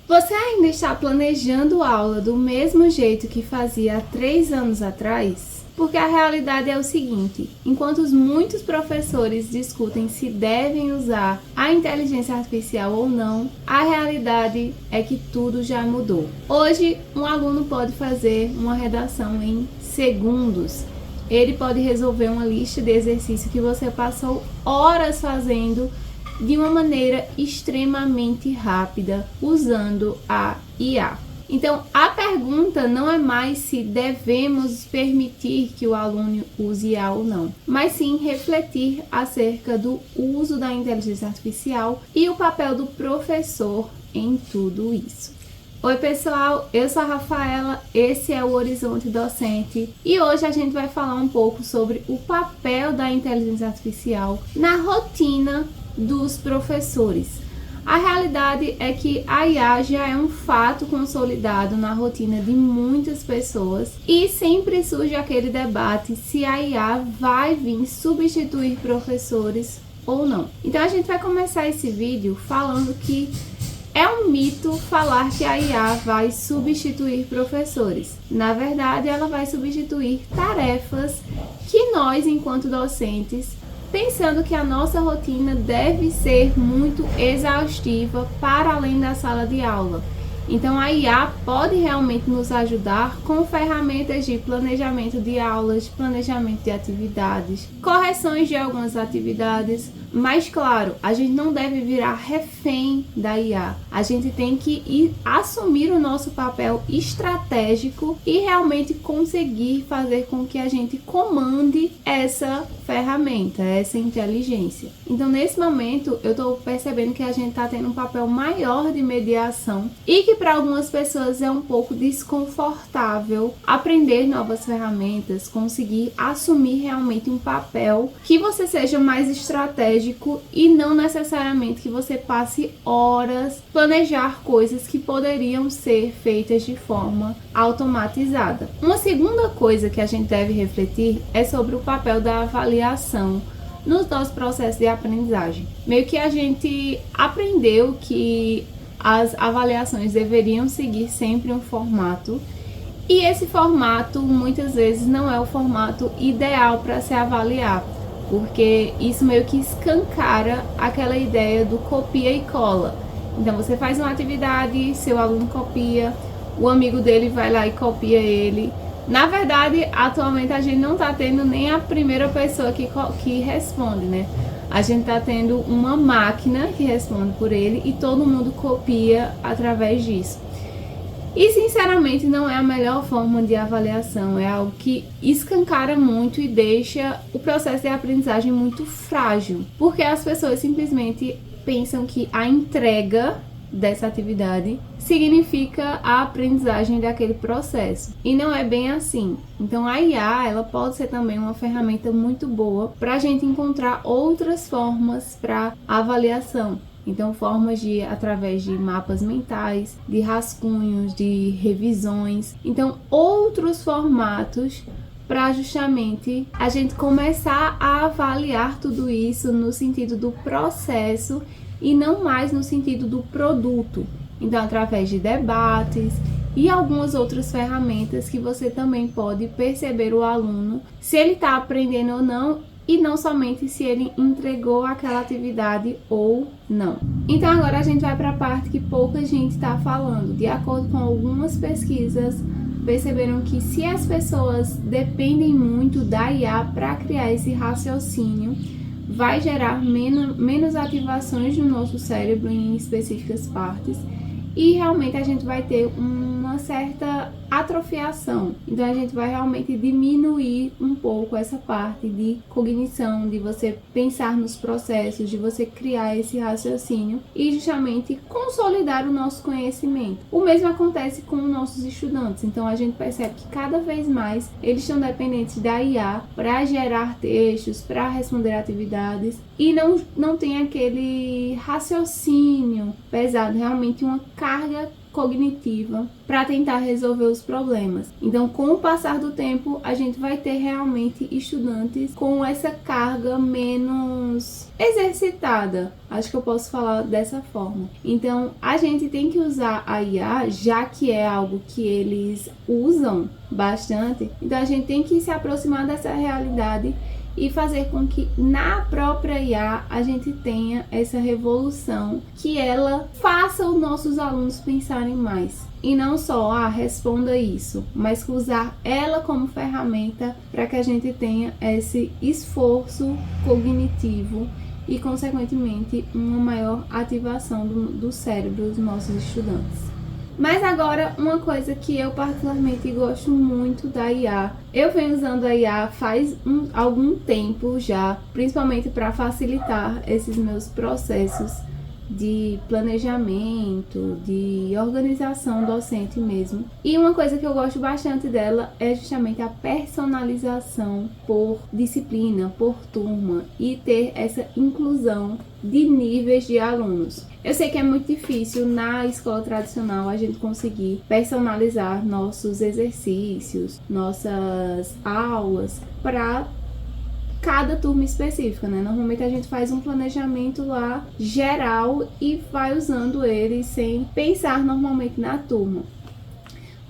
Você ainda está planejando aula do mesmo jeito que fazia há 3 anos atrás? Porque a realidade é o seguinte, enquanto muitos professores discutem se devem usar a inteligência artificial ou não, a realidade é que tudo já mudou. Hoje, um aluno pode fazer uma redação em segundos. Ele pode resolver uma lista de exercícios que você passou horas fazendo de uma maneira extremamente rápida usando a IA. Então, a pergunta não é mais se devemos permitir que o aluno use IA ou não, mas sim refletir acerca do uso da inteligência artificial e o papel do professor em tudo isso. Oi pessoal, eu sou a Rafaela, esse é o Horizonte Docente e hoje a gente vai falar um pouco sobre o papel da inteligência artificial na rotina dos professores. A realidade é que a IA já é um fato consolidado na rotina de muitas pessoas e sempre surge aquele debate se a IA vai vir substituir professores ou não. Então a gente vai começar esse vídeo falando que é um mito falar que a IA vai substituir professores. Na verdade, ela vai substituir tarefas que nós, enquanto docentes, pensando que a nossa rotina deve ser muito exaustiva para além da sala de aula. Então a IA pode realmente nos ajudar com ferramentas de planejamento de aulas, planejamento de atividades, correções de algumas atividades, mas claro, a gente não deve virar refém da IA. A gente tem que assumir o nosso papel estratégico e realmente conseguir fazer com que a gente comande essa ferramenta, essa inteligência. Então nesse momento eu estou percebendo que a gente está tendo um papel maior de mediação e que para algumas pessoas é um pouco desconfortável aprender novas ferramentas, conseguir assumir realmente um papel que você seja mais estratégico e não necessariamente que você passe horas planejar coisas que poderiam ser feitas de forma automatizada. Uma segunda coisa que a gente deve refletir é sobre o papel da avaliação nos nossos processos de aprendizagem. Meio que a gente aprendeu que as avaliações deveriam seguir sempre um formato e esse formato muitas vezes não é o formato ideal para se avaliar, porque isso meio que escancara aquela ideia do copia e cola. Então você faz uma atividade, seu aluno copia, o amigo dele vai lá e copia ele. Na verdade, atualmente a gente não está tendo nem a primeira pessoa que responde, né? A gente está tendo uma máquina que responde por ele e todo mundo copia através disso. E sinceramente não é a melhor forma de avaliação, é algo que escancara muito e deixa o processo de aprendizagem muito frágil, porque as pessoas simplesmente pensam que a entrega dessa atividade significa a aprendizagem daquele processo e não é bem assim. Então a IA ela pode ser também uma ferramenta muito boa para a gente encontrar outras formas para avaliação. Então formas de através de mapas mentais, de rascunhos, de revisões, então outros formatos para justamente a gente começar a avaliar tudo isso no sentido do processo e não mais no sentido do produto. Então, através de debates e algumas outras ferramentas que você também pode perceber o aluno, se ele está aprendendo ou não, e não somente se ele entregou aquela atividade ou não. Então, agora a gente vai para a parte que pouca gente está falando. De acordo com algumas pesquisas, perceberam que se as pessoas dependem muito da IA para criar esse raciocínio, vai gerar menos ativações no nosso cérebro em específicas partes e realmente a gente vai ter uma certa atrofiação. Então a gente vai realmente diminuir um pouco essa parte de cognição, de você pensar nos processos, de você criar esse raciocínio e justamente consolidar o nosso conhecimento. O mesmo acontece com os nossos estudantes, então a gente percebe que cada vez mais eles estão dependentes da IA para gerar textos, para responder atividades e não tem aquele raciocínio pesado, realmente uma carga cognitiva para tentar resolver os problemas. Então, com o passar do tempo, a gente vai ter realmente estudantes com essa carga menos exercitada. Acho que eu posso falar dessa forma. Então, a gente tem que usar a IA, já que é algo que eles usam bastante. Então, a gente tem que se aproximar dessa realidade e fazer com que na própria IA a gente tenha essa revolução, que ela faça os nossos alunos pensarem mais. E não só, responda isso, mas usar ela como ferramenta para que a gente tenha esse esforço cognitivo e, consequentemente, uma maior ativação do cérebro dos nossos estudantes. Mas agora, uma coisa que eu particularmente gosto muito da IA. Eu venho usando a IA faz algum tempo já, principalmente para facilitar esses meus processos de planejamento, de organização docente mesmo. E uma coisa que eu gosto bastante dela é justamente a personalização por disciplina, por turma, e ter essa inclusão de níveis de alunos. Eu sei que é muito difícil na escola tradicional a gente conseguir personalizar nossos exercícios, nossas aulas para cada turma específica, né? Normalmente a gente faz um planejamento lá geral e vai usando ele sem pensar normalmente na turma.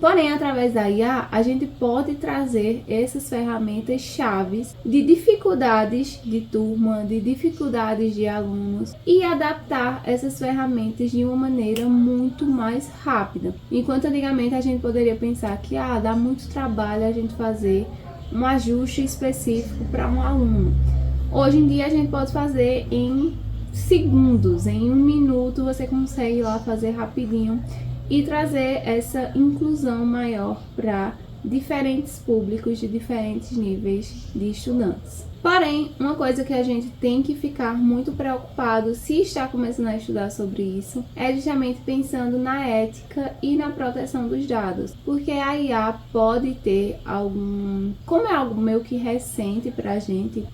Porém, através da IA, a gente pode trazer essas ferramentas chaves de dificuldades de turma, de dificuldades de alunos e adaptar essas ferramentas de uma maneira muito mais rápida. Enquanto antigamente a gente poderia pensar que dá muito trabalho a gente fazer um ajuste específico para um aluno. Hoje em dia a gente pode fazer em segundos, em 1 minuto você consegue lá fazer rapidinho e trazer essa inclusão maior para diferentes públicos de diferentes níveis de estudantes. Porém, uma coisa que a gente tem que ficar muito preocupado se está começando a estudar sobre isso é justamente pensando na ética e na proteção dos dados, porque a IA pode ter como é algo meio que recente pra gente,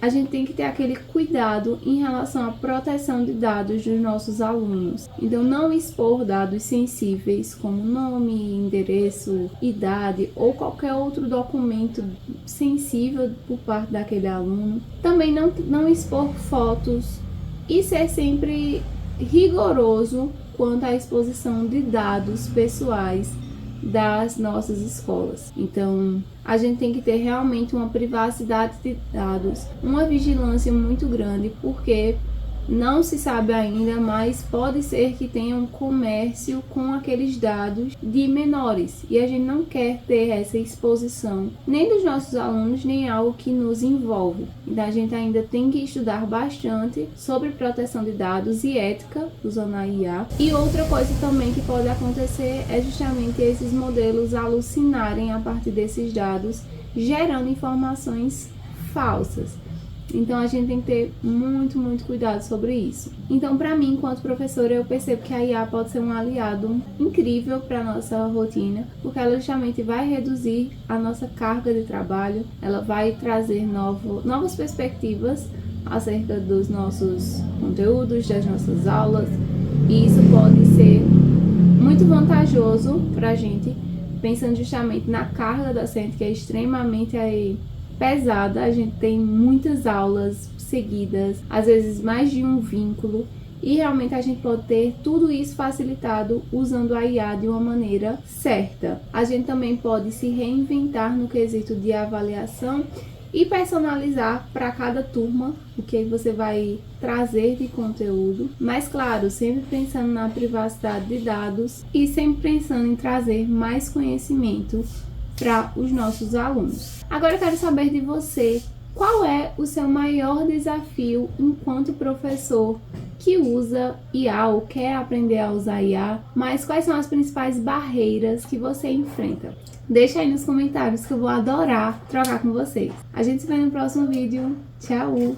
a gente tem que ter aquele cuidado em relação à proteção de dados dos nossos alunos. Então, não expor dados sensíveis como nome, endereço, idade ou qualquer outro documento sensível por parte daquele aluno. Também não expor fotos e ser sempre rigoroso quanto à exposição de dados pessoais das nossas escolas. Então, a gente tem que ter realmente uma privacidade de dados, uma vigilância muito grande, porque não se sabe ainda, mas pode ser que tenha um comércio com aqueles dados de menores. E a gente não quer ter essa exposição, nem dos nossos alunos, nem algo que nos envolve. Então a gente ainda tem que estudar bastante sobre proteção de dados e ética usando a IA. E outra coisa também que pode acontecer é justamente esses modelos alucinarem a partir desses dados, gerando informações falsas. Então a gente tem que ter muito, muito cuidado sobre isso. Então, para mim, enquanto professora, eu percebo que a IA pode ser um aliado incrível para a nossa rotina, porque ela justamente vai reduzir a nossa carga de trabalho, ela vai trazer novas perspectivas acerca dos nossos conteúdos, das nossas aulas, e isso pode ser muito vantajoso para a gente, pensando justamente na carga docente, que é extremamente pesada. A gente tem muitas aulas seguidas, às vezes mais de um vínculo, e realmente a gente pode ter tudo isso facilitado usando a IA de uma maneira certa. A gente também pode se reinventar no quesito de avaliação e personalizar para cada turma o que você vai trazer de conteúdo, mas claro, sempre pensando na privacidade de dados e sempre pensando em trazer mais conhecimento para os nossos alunos. Agora eu quero saber de você, qual é o seu maior desafio enquanto professor que usa IA ou quer aprender a usar IA, mas quais são as principais barreiras que você enfrenta? Deixa aí nos comentários que eu vou adorar trocar com vocês. A gente se vê no próximo vídeo. Tchau!